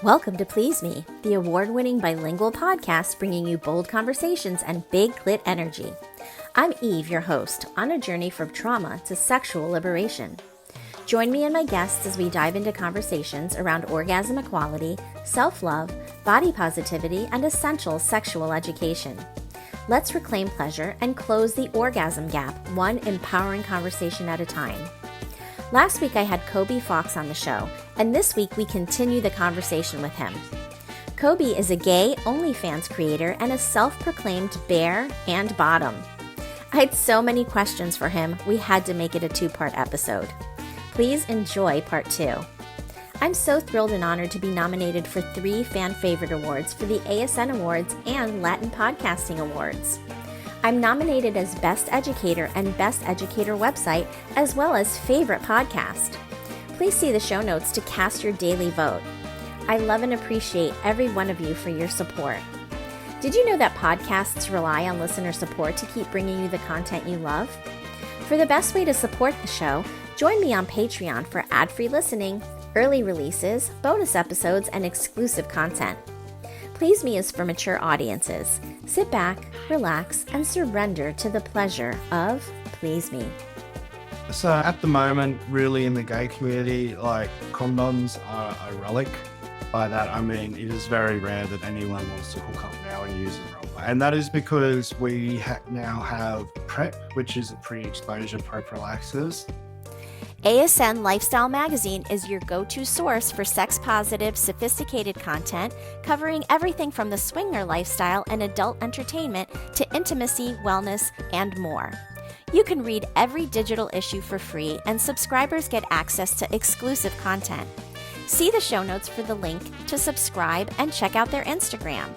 Welcome to Please Me, the award-winning bilingual podcast bringing you bold conversations and big clit energy. I'm Eve, your host, on a journey from trauma to sexual liberation. Join me and my guests as we dive into conversations around orgasm equality, self-love, body positivity, and essential sexual education. Let's reclaim pleasure and close the orgasm gap, one empowering conversation at a time. Last week I had Koby Falks on the show, and this week we continue the conversation with him. Koby is a gay OnlyFans creator and a self-proclaimed bear and bottom. I had so many questions for him, we had to make it a two-part episode. Please enjoy part 2. I'm so thrilled and honored to be nominated for 3 fan favorite awards for the ASN Awards and Latin Podcasting Awards. I'm nominated as Best Educator and Best Educator Website, as well as Favorite Podcast. Please see the show notes to cast your daily vote. I love and appreciate every one of you for your support. Did you know that podcasts rely on listener support to keep bringing you the content you love? For the best way to support the show, join me on Patreon for ad-free listening, early releases, bonus episodes, and exclusive content. Please Me is for mature audiences. Sit back, relax, and surrender to the pleasure of Please Me. So at the moment, really in the gay community, like condoms are a relic. By that, I mean, it is very rare that anyone wants to hook up now and use it wrong. And that is because we now have PrEP, which is a pre-exposure prophylaxis. ASN Lifestyle Magazine is your go-to source for sex-positive, sophisticated content covering everything from the swinger lifestyle and adult entertainment to intimacy, wellness, and more. You can read every digital issue for free, and subscribers get access to exclusive content. See the show notes for the link to subscribe and check out their Instagram.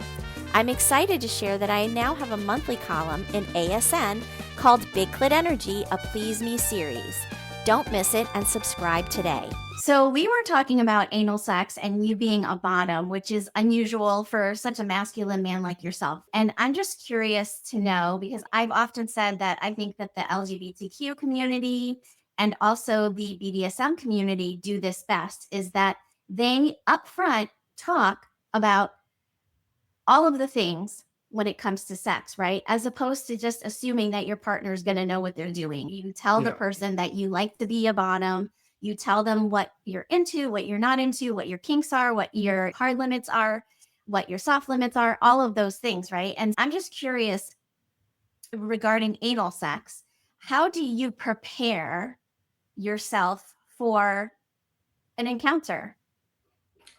I'm excited to share that I now have a monthly column in ASN called Big Clit Energy, a Please Me series. Don't miss it and subscribe today. So we were talking about anal sex and you being a bottom, which is unusual for such a masculine man like yourself. And I'm just curious to know, because I've often said that I think that the LGBTQ community and also the BDSM community do this best, is that they upfront talk about all of the things when it comes to sex, right? As opposed to just assuming that your partner is going to know what they're doing. You tell the person that you like to be a bottom. You tell them what you're into, what you're not into, what your kinks are, what your hard limits are, what your soft limits are, all of those things, right? And I'm just curious regarding anal sex, how do you prepare yourself for an encounter?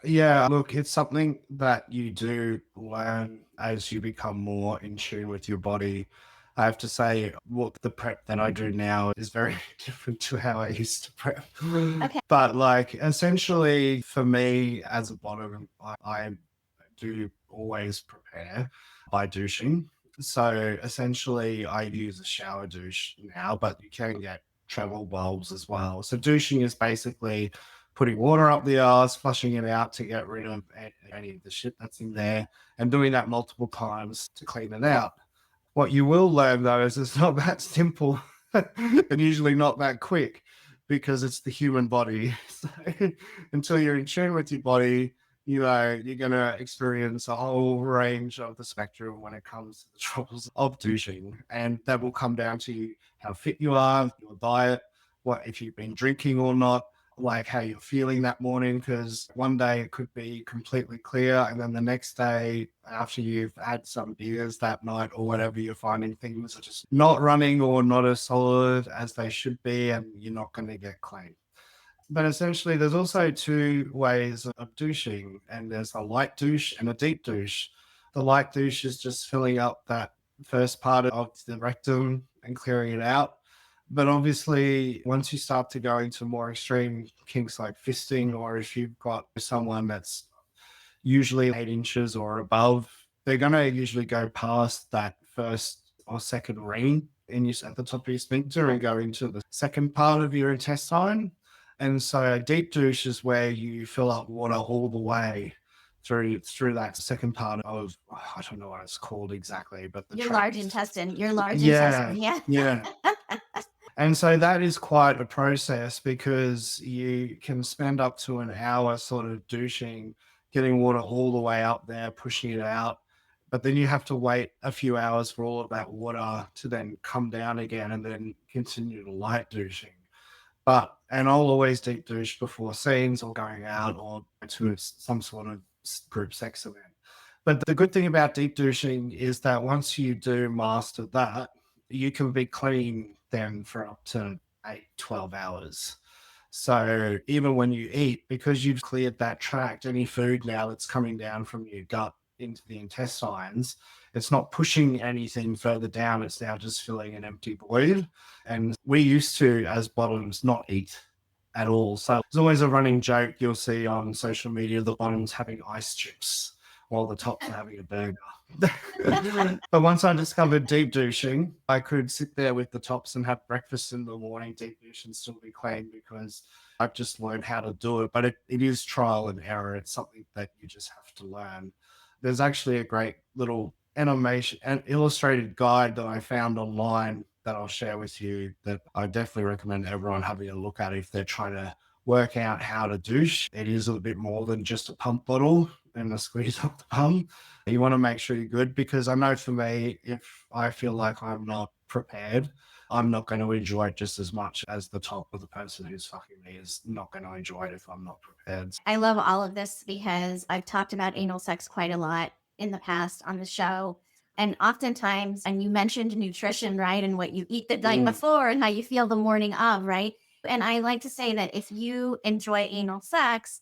Yeah, look, it's something that you do learn as you become more in tune with your body. I have to say, what the prep that I do now is very different to how I used to prep. Okay. But like, essentially for me as a bottom, I do always prepare by douching. So essentially I use a shower douche now, but you can get travel bulbs as well. So douching is basically putting water up the arse, flushing it out to get rid of any of the shit that's in there, and doing that multiple times to clean it out. What you will learn though is it's not that simple and usually not that quick, because it's the human body. So until you're in tune with your body, you know, you're going to experience a whole range of the spectrum when it comes to the troubles of douching. And that will come down to how fit you are, your diet, what if you've been drinking or not, like how you're feeling that morning, because one day it could be completely clear and then the next day after you've had some beers that night or whatever, you're finding things are just not running or not as solid as they should be, and you're not going to get clean. But essentially there's also 2 ways of douching, and there's a light douche and a deep douche. The light douche is just filling up that first part of the rectum and clearing it out. But obviously, once you start to go into more extreme kinks like fisting, or if you've got someone that's usually 8 inches or above, they're going to usually go past that first or second ring at the top of your sphincter and go into the second part of your intestine. And so a deep douche is where you fill up water all the way through that second part of, I don't know what it's called exactly, but your large intestine. Yeah. And so that is quite a process, because you can spend up to an hour sort of douching getting water all the way up there, pushing it out. But then you have to wait a few hours for all of that water to then come down again and then continue the light douching. And I'll always deep douche before scenes or going out or to some sort of group sex event. But the good thing about deep douching is that once you do master that, you can be clean then for up to 8, 12 hours. So even when you eat, because you've cleared that tract, any food now that's coming down from your gut into the intestines, it's not pushing anything further down. It's now just filling an empty void. And we used to, as bottoms, not eat at all. So there's always a running joke you'll see on social media, the bottoms having ice chips while the tops are having a burger. But once I discovered deep douching, I could sit there with the tops and have breakfast in the morning, deep douche and still be clean because I've just learned how to do it. But it is trial and error. It's something that you just have to learn. There's actually a great little animation and illustrated guide that I found online that I'll share with you that I definitely recommend everyone having a look at if they're trying to work out how to douche. It is a bit more than just a pump bottle and a squeeze up the pump. You want to make sure you're good because I know for me, if I feel like I'm not prepared, I'm not going to enjoy it just as much as the top of the person who's fucking me is not going to enjoy it if I'm not prepared. I love all of this because I've talked about anal sex quite a lot in the past on the show. And oftentimes, and you mentioned nutrition, right? And what you eat the night before and how you feel the morning of, right? And I like to say that if you enjoy anal sex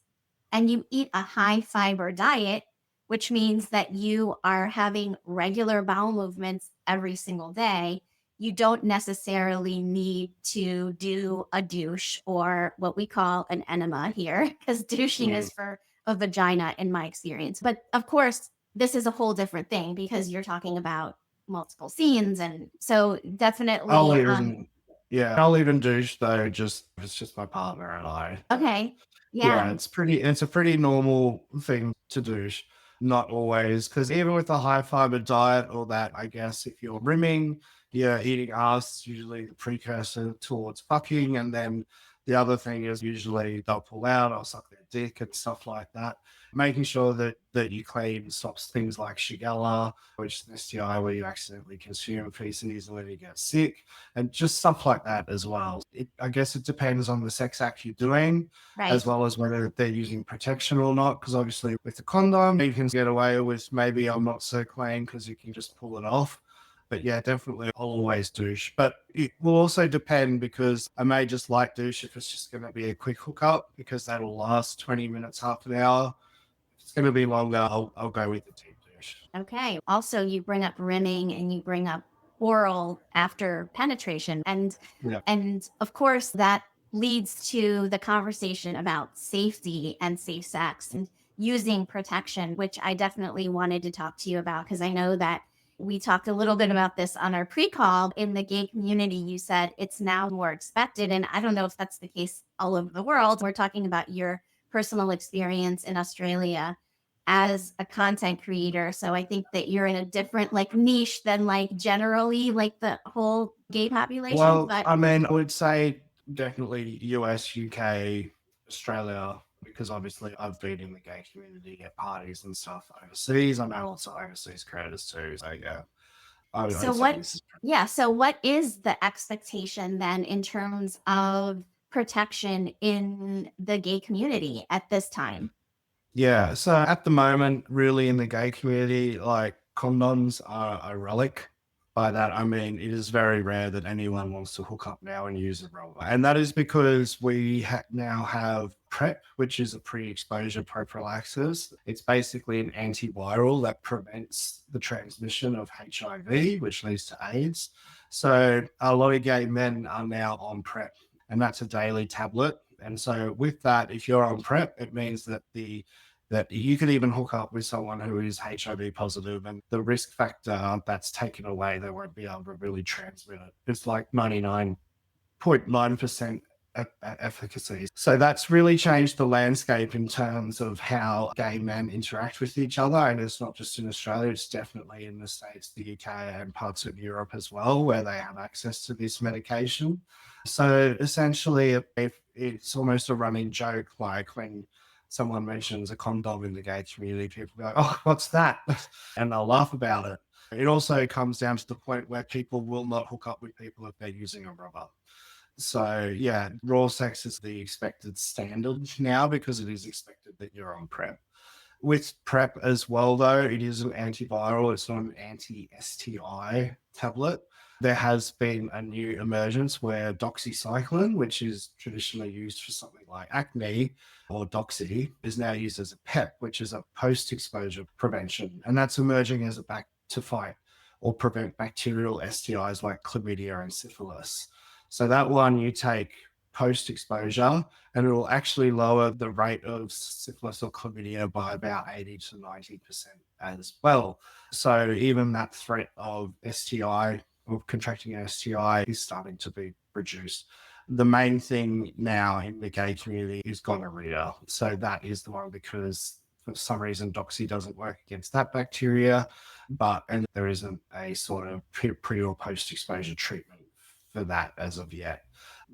and you eat a high fiber diet, which means that you are having regular bowel movements every single day, you don't necessarily need to do a douche or what we call an enema here, because douching is for a vagina in my experience. But of course, this is a whole different thing because you're talking about multiple scenes. And so definitely, I'll even douche though, it's just my partner and I. Okay. Yeah. It's a pretty normal thing to douche. Not always, because even with a high fiber diet or that, I guess if you're rimming, you're eating ass, usually the precursor towards fucking. And then the other thing is usually they'll pull out or suck their dick and stuff like that. Making sure that you clean stops things like Shigella, which is an STI where you accidentally consume feces and then you get sick, and just stuff like that as well. I guess it depends on the sex act you're doing, as well as whether they're using protection or not. Because obviously with the condom, you can get away with maybe I'm not so clean because you can just pull it off. But yeah, definitely I'll always douche. But it will also depend because I may just like douche if it's just going to be a quick hookup because that'll last 20 minutes, half an hour. If it's going to be longer, I'll go with the deep douche. Okay. Also, you bring up rimming and you bring up oral after penetration. And of course, that leads to the conversation about safety and safe sex and using protection, which I definitely wanted to talk to you about because I know that we talked a little bit about this on our pre-call. In the gay community, you said it's now more expected. And I don't know if that's the case all over the world. We're talking about your personal experience in Australia as a content creator. So I think that you're in a different niche than generally the whole gay population. Well, I mean, I would say definitely US, UK, Australia, because obviously I've been in the gay community at parties and stuff overseas. I know lots of overseas creators too. So yeah. So what is the expectation then in terms of protection in the gay community at this time? Yeah. So at the moment, really in the gay community, condoms are a relic. By that, I mean, it is very rare that anyone wants to hook up now and use a rubber. And that is because we now have PrEP, which is a pre-exposure prophylaxis. It's basically an antiviral that prevents the transmission of HIV, which leads to AIDS. So a lot of gay men are now on PrEP, and that's a daily tablet. And so with that, if you're on PrEP, it means that you could even hook up with someone who is HIV positive, and the risk factor that's taken away, they won't be able to really transmit it. It's like 99.9% efficacy. So that's really changed the landscape in terms of how gay men interact with each other. And it's not just in Australia, it's definitely in the States, the UK, and parts of Europe as well, where they have access to this medication. So essentially, it's almost a running joke, like when someone mentions a condom in the gay community, people go, "Oh, what's that?" and they'll laugh about it. It also comes down to the point where people will not hook up with people if they're using a rubber. So yeah, raw sex is the expected standard now because it is expected that you're on PrEP. With PrEP as well, though, it is an antiviral. It's not an anti-STI tablet. There has been a new emergence where doxycycline, which is traditionally used for something like acne or doxy, is now used as a PEP, which is a post-exposure prevention. And that's emerging as a back to fight or prevent bacterial STIs like chlamydia and syphilis. So that one you take post-exposure, and it will actually lower the rate of syphilis or chlamydia by about 80 to 90% as well. So even that threat of STI, of contracting an STI, is starting to be reduced. The main thing now in the gay community is gonorrhea. So that is the one because for some reason doxy doesn't work against that bacteria, and there isn't a sort of pre or post-exposure treatment for that as of yet.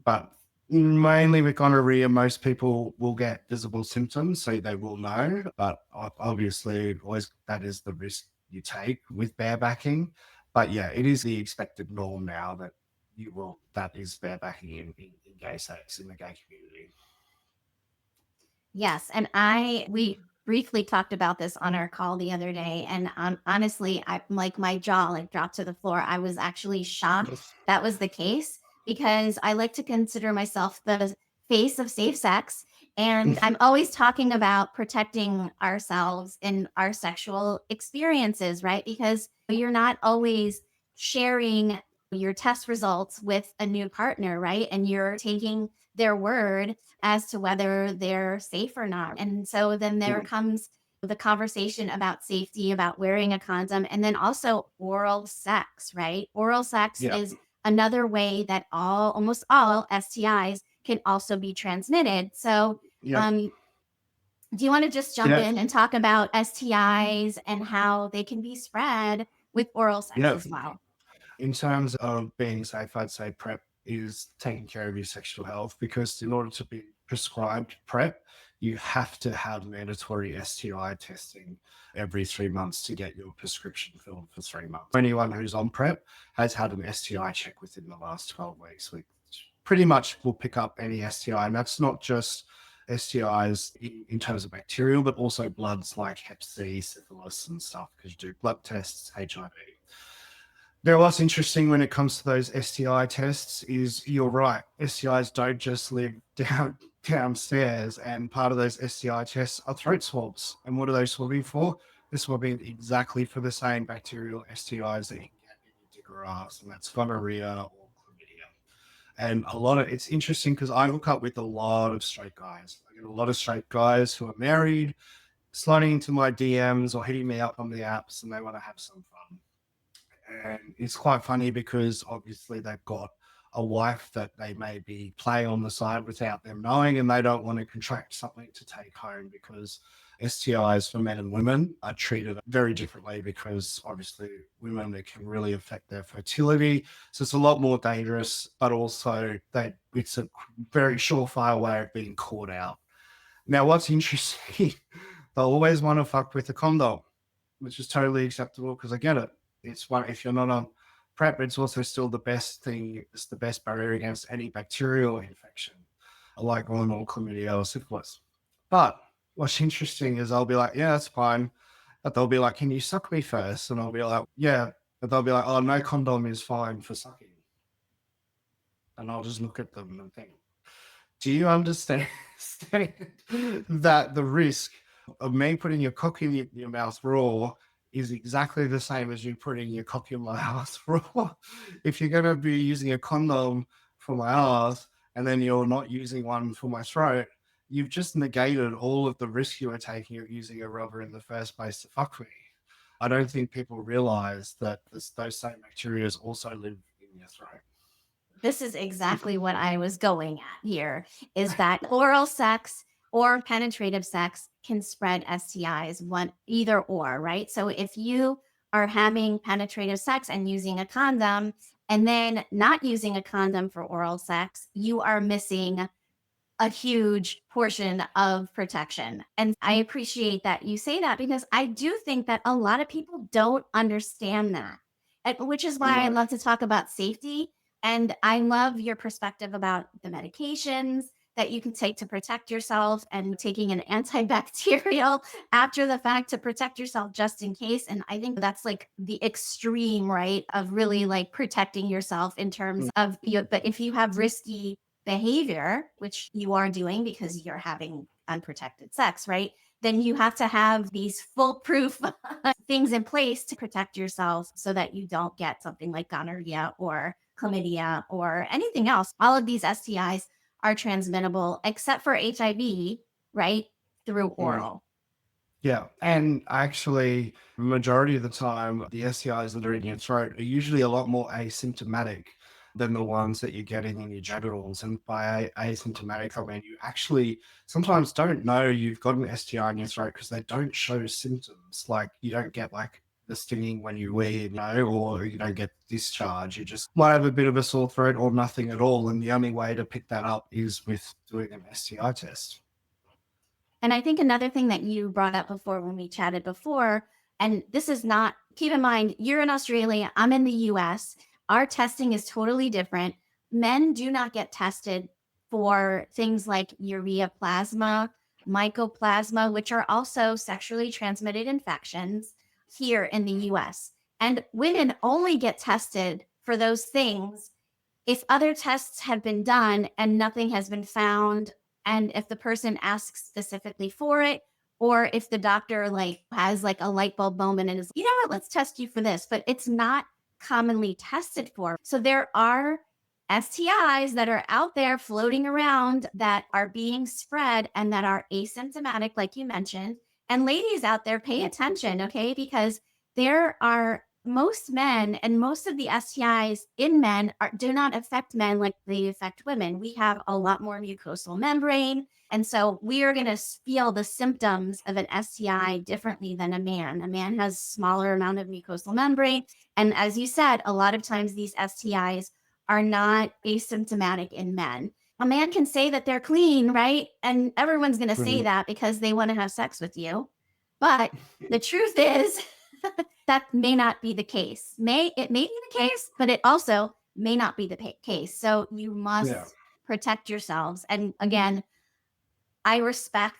But mainly with gonorrhea, most people will get visible symptoms, so they will know. But obviously, always that is the risk you take with barebacking. But yeah, it is the expected norm now that is barebacking in gay sex in the gay community. Yes, and we briefly talked about this on our call the other day, and honestly, I like my jaw like dropped to the floor. I was actually shocked that was the case because I like to consider myself the face of safe sex, and I'm always talking about protecting ourselves in our sexual experiences, right? Because you're not always sharing your test results with a new partner, right? And you're taking their word as to whether they're safe or not. And so then there comes the conversation about safety, about wearing a condom, and then also oral sex, right? Oral sex is another way that almost all STIs can also be transmitted. So, do you want to just jump in and talk about STIs and how they can be spread with oral sex as well? In terms of being safe, I'd say PrEP is taking care of your sexual health because in order to be prescribed PrEP, you have to have mandatory STI testing every 3 months to get your prescription filled for 3 months. Anyone who's on PrEP has had an STI check within the last 12 weeks, which pretty much will pick up any STI. And that's not just STIs in terms of bacterial, but also bloods like Hep C, syphilis and stuff because you do blood tests, HIV. Now, what's interesting when it comes to those STI tests is you're right. STIs don't just live downstairs, and part of those STI tests are throat swabs. And what are those swabbing for? They're swabbing exactly for the same bacterial STIs that you can get in your dick or ass, and that's gonorrhea or chlamydia. And it's interesting because I hook up with a lot of straight guys. I get a lot of straight guys who are married, sliding into my DMs or hitting me up on the apps, and they want to have some fun. And it's quite funny because obviously they've got a wife that they may be playing on the side without them knowing, and they don't want to contract something to take home because STIs for men and women are treated very differently because obviously women, it can really affect their fertility. So it's a lot more dangerous, but also it's a very surefire way of being caught out. Now, what's interesting, they always want to fuck with a condom, which is totally acceptable because I get it. It's one, if you're not on PrEP, it's also still the best thing. It's the best barrier against any bacterial infection, like gonorrhea, chlamydia, or syphilis. But what's interesting is I'll be like, yeah, that's fine. But they'll be like, can you suck me first? And I'll be like, yeah. But they'll be like, oh, no condom is fine for sucking. And I'll just look at them and think, do you understand that the risk of me putting your cock in your mouth raw is exactly the same as you putting your cock in my ass raw? If you're going to be using a condom for my ass and then you're not using one for my throat, you've just negated all of the risk you were taking of using a rubber in the first place to fuck me. I don't think people realize that those same bacteria also live in your throat. This is exactly what I was going at here, is that oral sex or penetrative sex can spread STIs, either or, right? So if you are having penetrative sex and using a condom and then not using a condom for oral sex, you are missing a huge portion of protection. And I appreciate that you say that, because I do think that a lot of people don't understand that, which is why I love to talk about safety. And I love your perspective about the medications that you can take to protect yourself, and taking an antibacterial after the fact to protect yourself just in case. And I think that's like the extreme, right, of really like protecting yourself in terms of you. But if you have risky behavior, which you are doing because you're having unprotected sex, right, then you have to have these foolproof things in place to protect yourself so that you don't get something like gonorrhea or chlamydia or anything else. All of these STIs are transmittable except for HIV, right, through oral. Yeah. And actually, majority of the time, the STIs that are in your throat are usually a lot more asymptomatic than the ones that you're getting in your genitals. And by asymptomatic, I mean you actually sometimes don't know you've got an STI in your throat because they don't show symptoms. Like you don't get like the stinging when you wee, or you don't get discharge. You just might have a bit of a sore throat or nothing at all. And the only way to pick that up is with doing an STI test. And I think another thing that you brought up before when we chatted before, and this is not, keep in mind, you're in Australia, I'm in the US. Our testing is totally different. Men do not get tested for things like ureaplasma, mycoplasma, which are also sexually transmitted infections here in the US. And women only get tested for those things if other tests have been done and nothing has been found, and if the person asks specifically for it, or if the doctor like has like a light bulb moment and is, you know what, let's test you for this, but it's not commonly tested for. So there are STIs that are out there floating around that are being spread and that are asymptomatic, like you mentioned. And ladies out there, pay attention, okay? Because there are most men, and most of the STIs in men do not affect men like they affect women. We have a lot more mucosal membrane. And so we are going to feel the symptoms of an STI differently than a man. A man has smaller amount of mucosal membrane. And as you said, a lot of times these STIs are not asymptomatic in men. A man can say that they're clean, right? And everyone's going to say that because they want to have sex with you. But the truth is, that may not be the case. It may be the case, but it also may not be the case. So you must protect yourselves. And again, I respect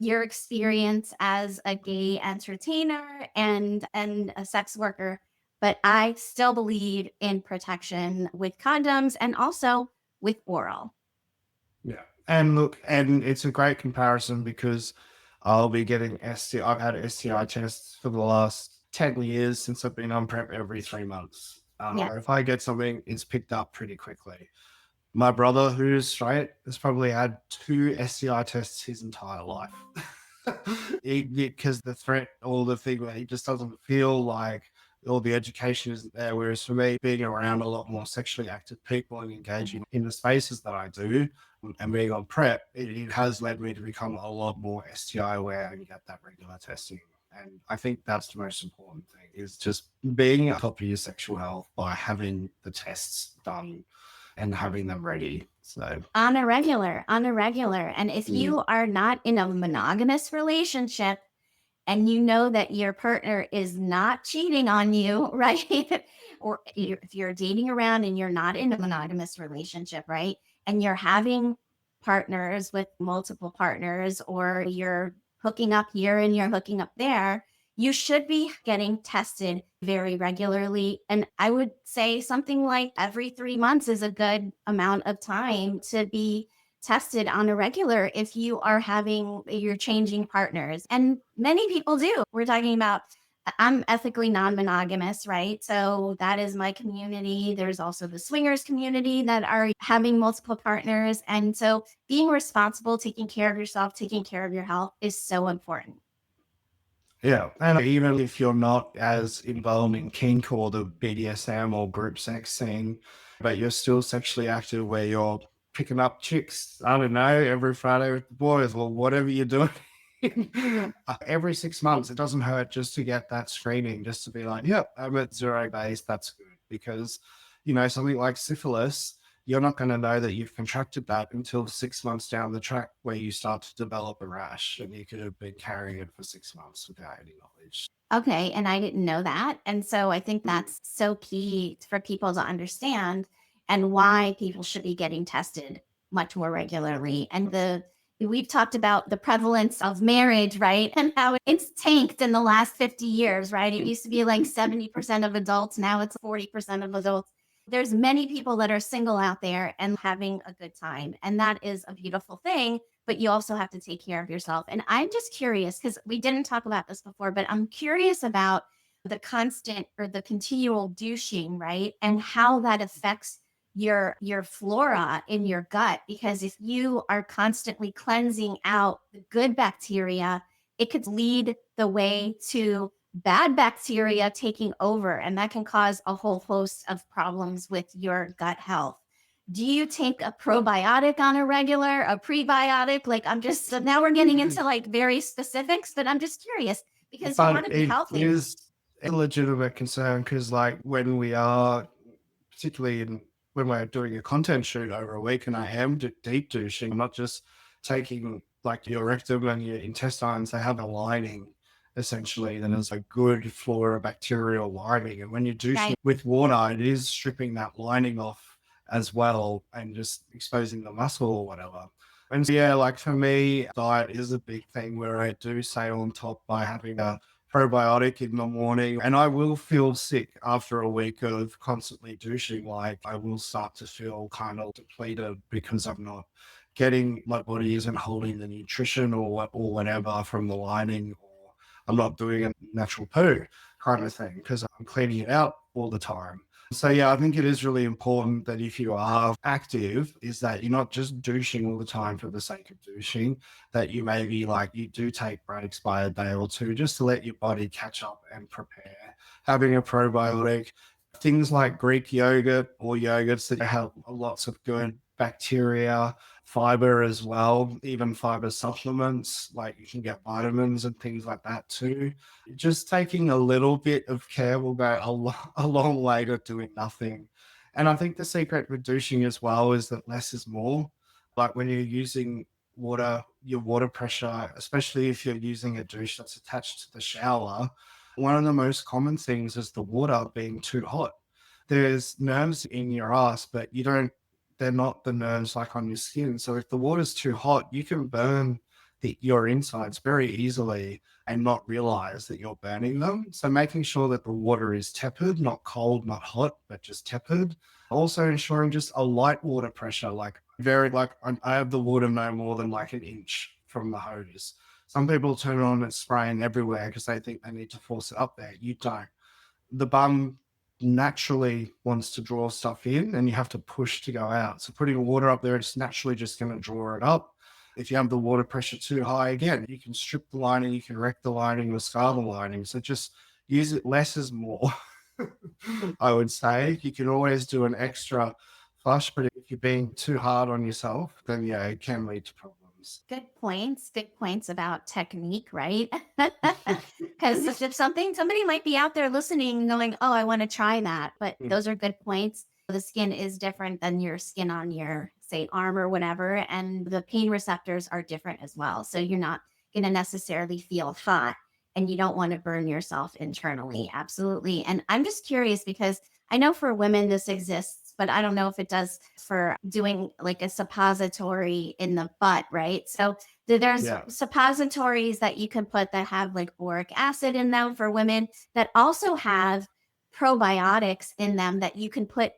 your experience as a gay entertainer and a sex worker, but I still believe in protection with condoms and also with oral. Yeah. And look, and it's a great comparison because I'll be getting I've had STI tests for the last 10 years since I've been on PrEP every 3 months. If I get something, it's picked up pretty quickly. My brother, who's straight, has probably had 2 STI tests his entire life. Because the threat or the thing that he just doesn't feel like all the education isn't there. Whereas for me, being around a lot more sexually active people and engaging in the spaces that I do and being on PrEP, it has led me to become a lot more STI aware and get that regular testing. And I think that's the most important thing, is just being on top of your sexual health by having the tests done and having them ready. So on a regular. And if you are not in a monogamous relationship and you know that your partner is not cheating on you, right? Or if you're dating around and you're not in a monogamous relationship, right? And you're having partners with multiple partners, or you're hooking up here and you're hooking up there, you should be getting tested very regularly. And I would say something like every 3 months is a good amount of time to be tested on a regular if you're changing partners. And many people do. We're talking about, I'm ethically non-monogamous, right? So that is my community. There's also the swingers community that are having multiple partners. And so being responsible, taking care of yourself, taking care of your health is so important. yeah, and even if you're not as involved in kink or the BDSM or group sex scene, but you're still sexually active where you're picking up chicks, I don't know, every Friday with the boys or whatever you're doing. Every 6 months, it doesn't hurt just to get that screening, just to be like, yep, I'm at 0 days, that's good. Because, something like syphilis, you're not going to know that you've contracted that until 6 months down the track, where you start to develop a rash, and you could have been carrying it for 6 months without any knowledge. Okay. And I didn't know that. And so I think that's so key for people to understand and why people should be getting tested much more regularly. And we've talked about the prevalence of marriage, right? And how it's tanked in the last 50 years, right? It used to be like 70% of adults. Now it's 40% of adults. There's many people that are single out there and having a good time. And that is a beautiful thing, but you also have to take care of yourself. And I'm just curious because we didn't talk about this before, but I'm curious about the constant or the continual douching, right? And how that affects your flora in your gut, because if you are constantly cleansing out the good bacteria, it could lead the way to bad bacteria taking over, and that can cause a whole host of problems with your gut health. Do you take a probiotic on a regular, a prebiotic? Like, I'm just, so now we're getting into like very specifics, but I'm just curious because you want But to be it healthy. is a legitimate concern, because like when we are, particularly when we're doing a content shoot over a week, and I am deep douching, I'm not just taking like your rectum and your intestines, they have a lining essentially, then there's a good flora bacterial lining. And when you're douching Right. with water, it is stripping that lining off as well and just exposing the muscle or whatever. And so, yeah, like for me, diet is a big thing where I do stay on top by having a probiotic in the morning. And I will feel sick after a week of constantly douching. Like I will start to feel kind of depleted because I'm not getting, my body isn't holding the nutrition or whatever from the lining, or I'm not doing a natural poo kind of thing because I'm cleaning it out all the time. So yeah, I think it is really important that if you are active, is that you're not just douching all the time for the sake of douching, that you maybe like you do take breaks by a day or two just to let your body catch up and prepare. Having a probiotic, things like Greek yogurt or yogurts that have lots of good bacteria, fiber as well, even fiber supplements, like you can get vitamins and things like that too. Just taking a little bit of care will go a long way to doing nothing. And I think the secret with douching as well is that less is more. Like when you're using water, your water pressure, especially if you're using a douche that's attached to the shower, one of the most common things is the water being too hot. There's nerves in your ass, but they're not the nerves like on your skin. So if the water's too hot, you can burn your insides very easily and not realize that you're burning them. So making sure that the water is tepid, not cold, not hot, but just tepid. Also ensuring just a light water pressure, like very like I have the water no more than like an inch from the hose. Some people turn it on and spraying everywhere because they think they need to force it up there. You don't. The bum naturally wants to draw stuff in and you have to push to go out. So putting water up there, it's naturally just going to draw it up. If you have the water pressure too high, again, you can strip the lining, you can wreck the lining or scar the lining. So just use it, less is more. I would say you can always do an extra flush, but if you're being too hard on yourself, then yeah, it can lead to problems. Good points. Good points about technique, right? Because if somebody might be out there listening and going, oh, I want to try that. But those are good points. The skin is different than your skin on your, say, arm or whatever. And the pain receptors are different as well. So you're not going to necessarily feel hot and you don't want to burn yourself internally. Absolutely. And I'm just curious because I know for women this exists, but I don't know if it does for doing like a suppository in the butt, right? So there's suppositories that you can put that have like boric acid in them for women that also have probiotics in them that you can put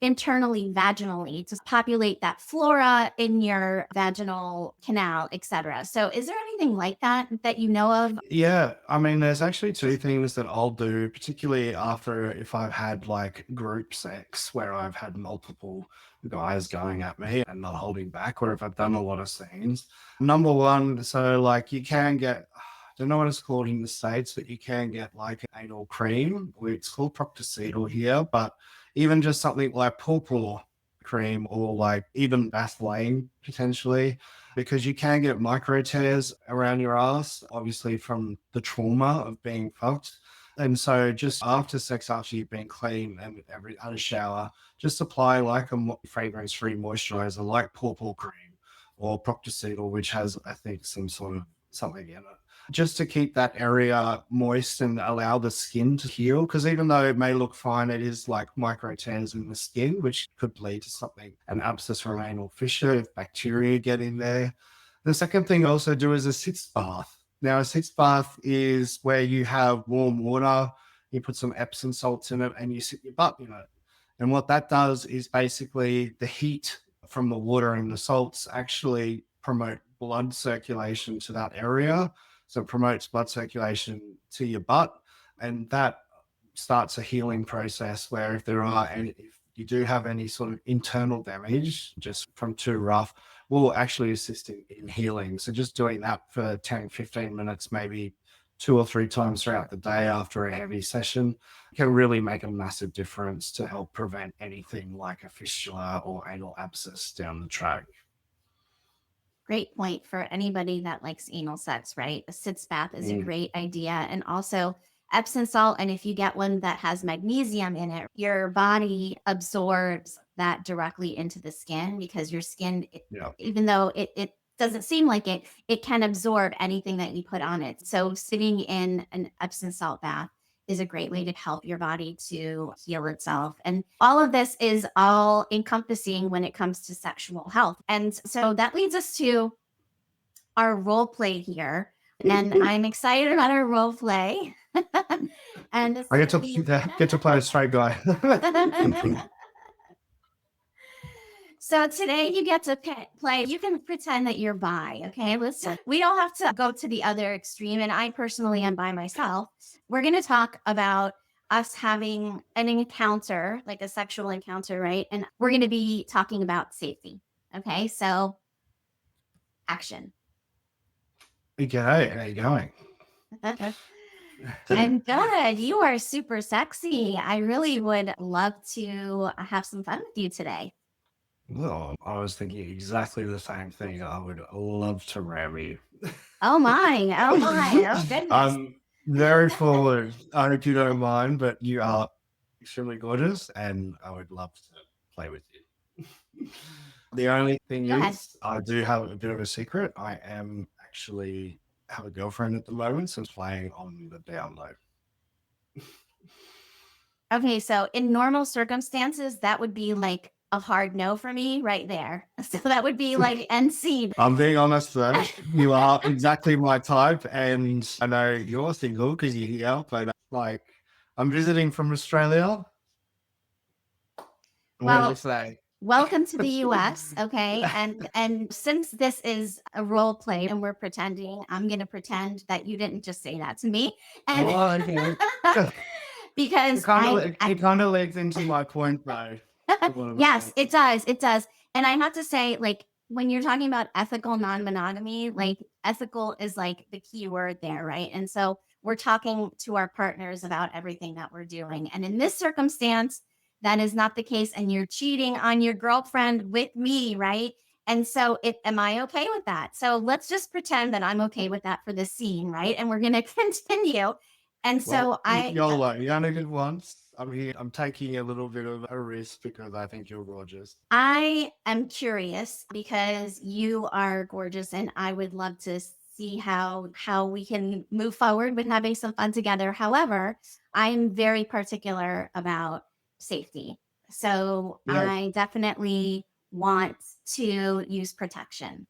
internally vaginally to populate that flora in your vaginal canal, etc. So is there anything like that you know of? Yeah, I mean, there's actually two things that I'll do, particularly after if I've had like group sex where I've had multiple guys going at me and not holding back, or if I've done a lot of scenes. Number one, so like you can get, I don't know what it's called in the States, but you can get like an anal cream. It's called Proctocetal here, but even just something like pawpaw cream or like even Vaseline potentially, because you can get micro tears around your ass, obviously from the trauma of being fucked. And so just after sex, after you've been clean and every other shower, just apply like a fragrance-free moisturizer like purple cream or proctocetal, which has, I think, some sort of something in it, just to keep that area moist and allow the skin to heal. Because even though it may look fine, it is like micro tears in the skin, which could lead to something, an abscess or anal fissure if bacteria get in there. The second thing I also do is a sitz bath. Now, a sitz bath is where you have warm water, you put some Epsom salts in it, and you sit your butt in it. And what that does is basically the heat from the water and the salts actually promote blood circulation to that area. So it promotes blood circulation to your butt. And that starts a healing process where if there are any, if you do have any sort of internal damage just from too rough, will actually assist in healing. So just doing that for 10, 15 minutes, maybe 2 or 3 times throughout the day after a heavy session can really make a massive difference to help prevent anything like a fistula or anal abscess down the track. Great point for anybody that likes anal sex, right? A sitz bath is a great idea. And also Epsom salt. And if you get one that has magnesium in it, your body absorbs that directly into the skin because your skin, even though it doesn't seem like it, it can absorb anything that you put on it. So sitting in an Epsom salt bath is a great way to help your body to heal itself. And all of this is all encompassing when it comes to sexual health. And so that leads us to our role play here. And I'm excited about our role play. And I get to play a straight guy. So today you get to play. You can pretend that you're bi. Okay, we don't have to go to the other extreme. And I personally am by myself. We're going to talk about us having an encounter, like a sexual encounter, right? And we're going to be talking about safety. Okay, so action. Okay, how are you going? I'm good. You are super sexy. I really would love to have some fun with you today. Well, I was thinking exactly the same thing. I would love to ram you. Oh my. Oh my. Oh goodness. I'm very forward. I hope you don't mind, but you are extremely gorgeous and I would love to play with you. The only thing is, I do have a bit of a secret. I am actually have a girlfriend at the moment, so I'm playing on the down low. Okay, so in normal circumstances, that would be like a hard no for me right there. So that would be like NC. I'm being honest though, you are exactly my type, and I know you're single because you're here, but like I'm visiting from Australia. Well, welcome to the US, okay? And since this is a role play and we're pretending, I'm gonna pretend that you didn't just say that to me. And because it kind of leads into my point though. Yes, it does. It does. And I have to say, like, when you're talking about ethical non-monogamy, like ethical is like the key word there, right? And so we're talking to our partners about everything that we're doing. And in this circumstance, that is not the case. And you're cheating on your girlfriend with me, right? And so am I okay with that? So let's just pretend that I'm okay with that for this scene, right? And we're going to continue. And so YOLO, you only live once. I'm here. I'm taking a little bit of a risk because I think you're gorgeous. I am curious because you are gorgeous and I would love to see how we can move forward with having some fun together. However, I'm very particular about safety. So I definitely want to use protection.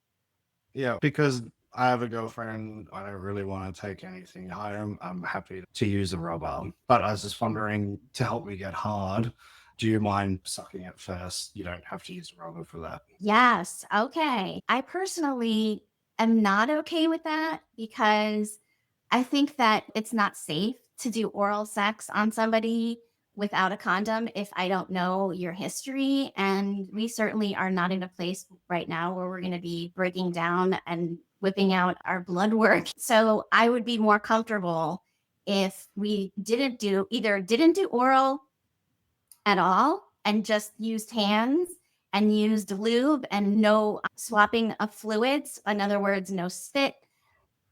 Yeah, because I have a girlfriend. I don't really want to take anything home. I'm happy to use a rubber. But I was just wondering, to help me get hard, do you mind sucking it first? You don't have to use a rubber for that. Yes. Okay. I personally am not okay with that because I think that it's not safe to do oral sex on somebody without a condom if I don't know your history. And we certainly are not in a place right now where we're going to be breaking down and whipping out our blood work. So I would be more comfortable if we didn't do oral at all and just used hands and used lube and no swapping of fluids. In other words, no spit,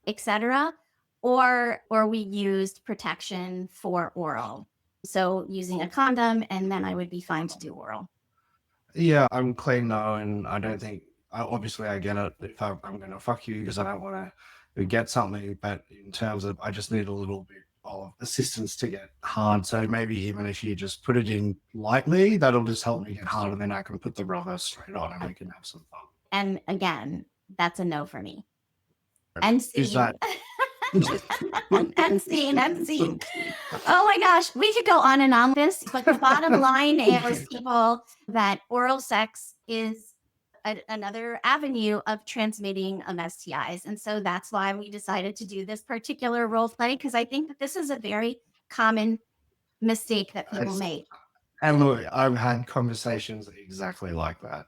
etc. or we used protection for oral. So using a condom, and then I would be fine to do oral. Yeah, I'm clean now, and I don't think, obviously, I get it if I'm going to fuck you because I don't want to get something. But in terms of, I just need a little bit of assistance to get hard. So maybe even if you just put it in lightly, that'll just help me get hard, and then I can put the rubber straight on and we can have some fun. And again, that's a no for me. And Is that? and scene. Oh my gosh, we could go on and on this, but the bottom line is, people, that oral sex is another avenue of transmitting of STIs. And so that's why we decided to do this particular role play, because I think that this is a very common mistake that people make. And look, I've had conversations exactly like that,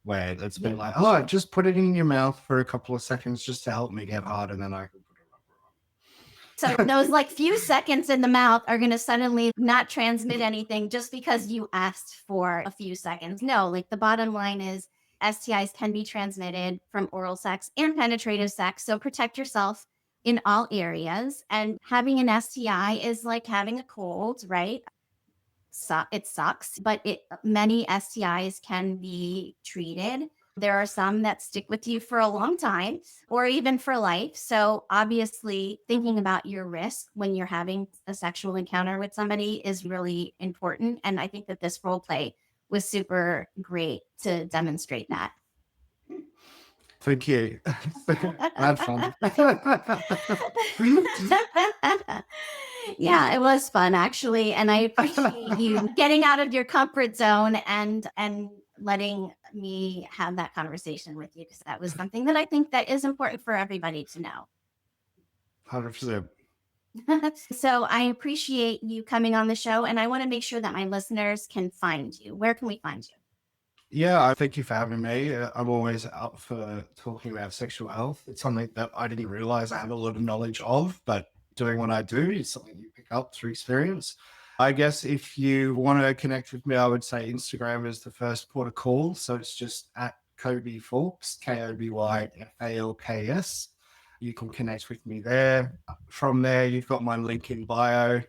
where it's been like, oh, just put it in your mouth for a couple of seconds just to help me get hard, and then I can put a rubber on. So those like few seconds in the mouth are going to suddenly not transmit anything just because you asked for a few seconds. No, like the bottom line is STIs can be transmitted from oral sex and penetrative sex. So protect yourself in all areas. And having an STI is like having a cold, right? So it sucks, but many STIs can be treated. There are some that stick with you for a long time or even for life. So obviously thinking about your risk when you're having a sexual encounter with somebody is really important. And I think that this role play was super great to demonstrate that. Thank you. That's fun. Yeah, it was fun actually. And I appreciate you getting out of your comfort zone and letting me have that conversation with you, because that was something that I think that is important for everybody to know. 100%. So I appreciate you coming on the show, and I want to make sure that my listeners can find you. Where can we find you? Yeah, thank you for having me. I'm always up for talking about sexual health. It's something that I didn't realize I have a lot of knowledge of, but doing what I do is something you pick up through experience. I guess if you want to connect with me, I would say Instagram is the first port of call. So it's just at Koby Falks, KobyFalks. You can connect with me there. From there, you've got my link in bio.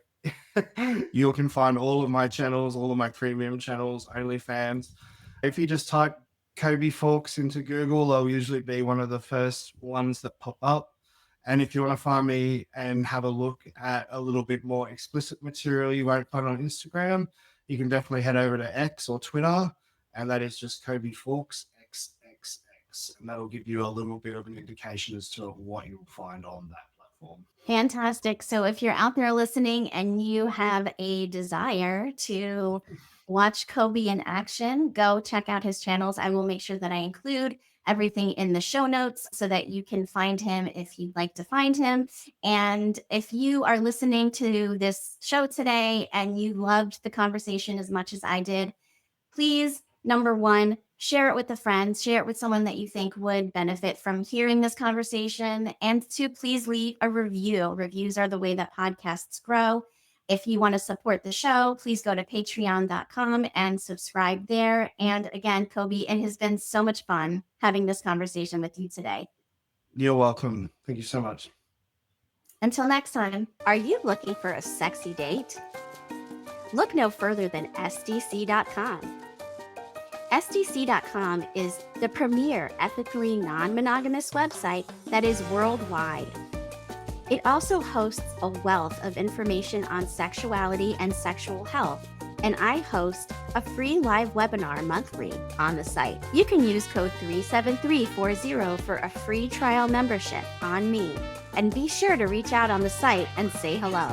You can find all of my channels, all of my premium channels, OnlyFans. If you just type Koby Falks into Google, I'll usually be one of the first ones that pop up. And if you want to find me and have a look at a little bit more explicit material you won't find on Instagram, you can definitely head over to X or Twitter, and that is just Koby Falks XXX. And that'll give you a little bit of an indication as to what you'll find on that platform. Fantastic. So if you're out there listening and you have a desire to watch Koby in action, go check out his channels. I will make sure that I include everything in the show notes so that you can find him if you'd like to find him. And if you are listening to this show today and you loved the conversation as much as I did, please, number one, share it with a friend, share it with someone that you think would benefit from hearing this conversation. And two, please leave a review. Reviews are the way that podcasts grow. If you want to support the show, please go to patreon.com and subscribe there. And again, Koby, it has been so much fun having this conversation with you today. You're welcome. Thank you so much. Until next time, are you looking for a sexy date? Look no further than SDC.com. SDC.com is the premier ethically non-monogamous website that is worldwide. It also hosts a wealth of information on sexuality and sexual health, and I host a free live webinar monthly on the site. You can use code 37340 for a free trial membership on me, and be sure to reach out on the site and say hello.